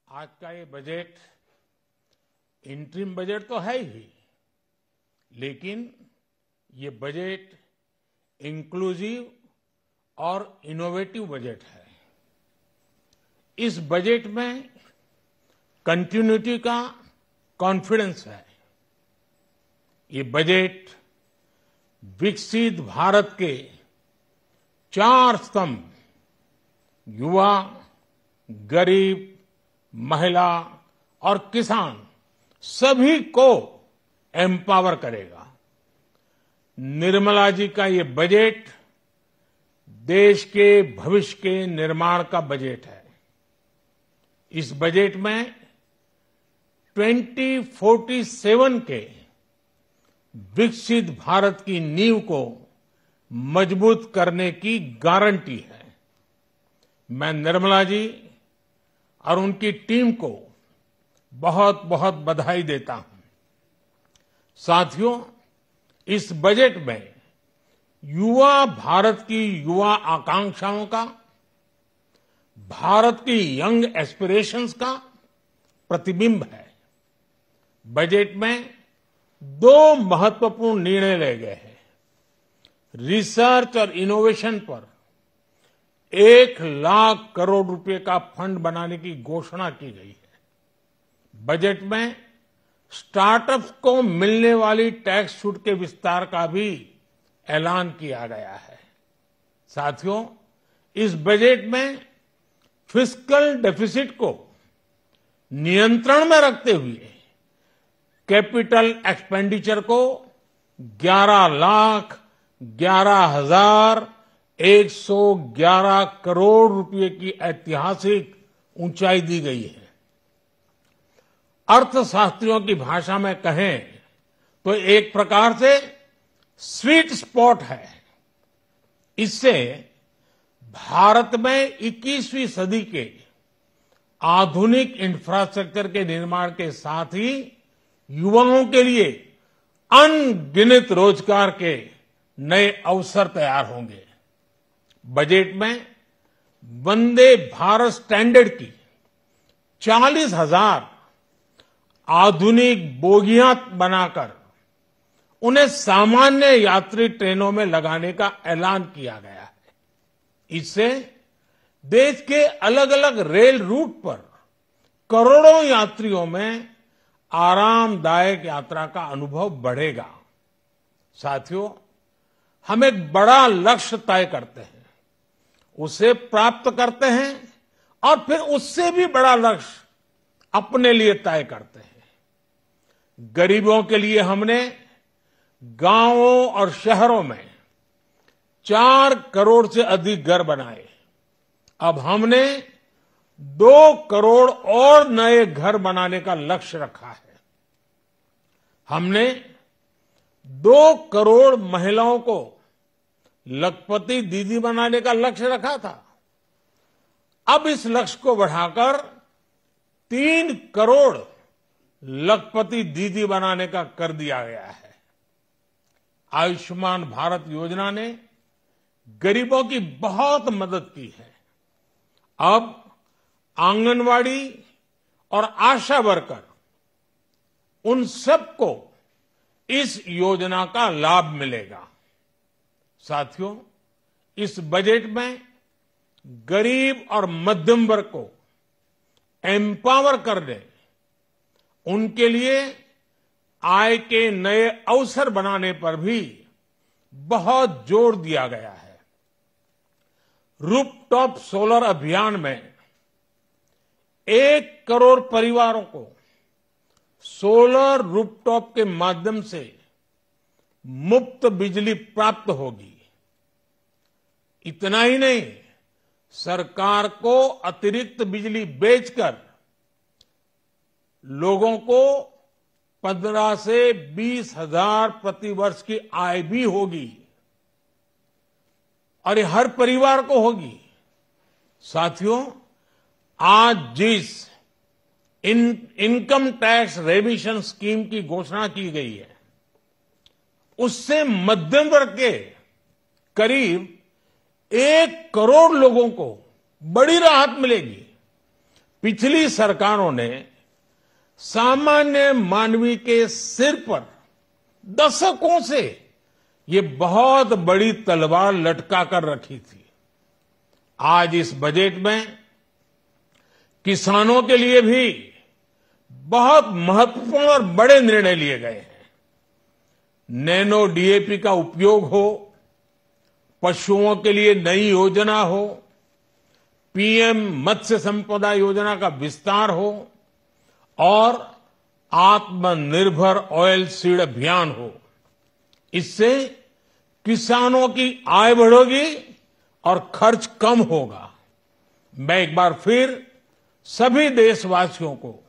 आज का ये बजट इंटरिम बजट तो है ही, लेकिन ये बजट इंक्लूसिव और इनोवेटिव बजट है। इस बजट में कंटिन्यूटी का कॉन्फिडेंस है। ये बजट विकसित भारत के 4 स्तंभ युवा, गरीब, महिला और किसान सभी को एम्पावर करेगा। निर्मला जी का ये बजट देश के भविष्य के निर्माण का बजट है। इस बजट में 2047 के विकसित भारत की नींव को मजबूत करने की गारंटी है। मैं निर्मला जी और उनकी टीम को बहुत बहुत बधाई देता हूं। साथियों, इस बजट में युवा भारत की युवा आकांक्षाओं का, भारत की यंग एस्पिरेशंस का प्रतिबिंब है। बजट में 2 महत्वपूर्ण निर्णय लिए गए हैं। रिसर्च और इनोवेशन पर 1 लाख करोड़ रुपए का फंड बनाने की घोषणा की गई है। बजट में स्टार्टअप्स को मिलने वाली टैक्स छूट के विस्तार का भी ऐलान किया गया है। साथियों, इस बजट में फिस्कल डेफिसिट को नियंत्रण में रखते हुए कैपिटल एक्सपेंडिचर को 11,11,111 करोड़ रुपए की ऐतिहासिक ऊंचाई दी गई है। अर्थशास्त्रियों की भाषा में कहें तो एक प्रकार से स्वीट स्पॉट है। इससे भारत में 21वीं सदी के आधुनिक इंफ्रास्ट्रक्चर के निर्माण के साथ ही युवाओं के लिए अनगिनत रोजगार के नए अवसर तैयार होंगे। बजट में वंदे भारत स्टैंडर्ड की 40,000 आधुनिक बोगियां बनाकर उन्हें सामान्य यात्री ट्रेनों में लगाने का ऐलान किया गया है। इससे देश के अलग अलग रेल रूट पर करोड़ों यात्रियों में आरामदायक यात्रा का अनुभव बढ़ेगा। साथियों, हम एक बड़ा लक्ष्य तय करते हैं, उसे प्राप्त करते हैं और फिर उससे भी बड़ा लक्ष्य अपने लिए तय करते हैं। गरीबों के लिए हमने गांवों और शहरों में 4 करोड़ से अधिक घर बनाए। अब हमने 2 करोड़ और नए घर बनाने का लक्ष्य रखा है। हमने 2 करोड़ महिलाओं को लखपति दीदी बनाने का लक्ष्य रखा था। अब इस लक्ष्य को बढ़ाकर 3 करोड़ लखपति दीदी बनाने का कर दिया गया है। आयुष्मान भारत योजना ने गरीबों की बहुत मदद की है। अब आंगनवाड़ी और आशा वर्कर, उन सबको इस योजना का लाभ मिलेगा। साथियों, इस बजट में गरीब और मध्यम वर्ग को एम्पावर करने, उनके लिए आय के नए अवसर बनाने पर भी बहुत जोर दिया गया है। रूफटॉप सोलर अभियान में 1 करोड़ परिवारों को सोलर रूफटॉप के माध्यम से मुफ्त बिजली प्राप्त होगी। इतना ही नहीं, सरकार को अतिरिक्त बिजली बेचकर लोगों को 15 से 20 हजार प्रति वर्ष की आय भी होगी और ये हर परिवार को होगी। साथियों, आज जिस इनकम टैक्स रेमिशन स्कीम की घोषणा की गई है, उससे मध्यम वर्ग के करीब 1 करोड़ लोगों को बड़ी राहत मिलेगी। पिछली सरकारों ने सामान्य मानवी के सिर पर दशकों से ये बहुत बड़ी तलवार लटका कर रखी थी। आज इस बजट में किसानों के लिए भी बहुत महत्वपूर्ण और बड़े निर्णय लिए गए हैं। नैनो डीएपी का उपयोग हो, पशुओं के लिए नई योजना हो, पीएम मत्स्य संपदा योजना का विस्तार हो और आत्मनिर्भर ऑयल सीड अभियान हो। इससे किसानों की आय बढ़ेगी और खर्च कम होगा। मैं एक बार फिर सभी देशवासियों को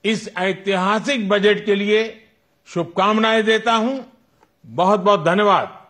इस ऐतिहासिक बजट के लिए शुभकामनाएं देता हूं। बहुत बहुत धन्यवाद।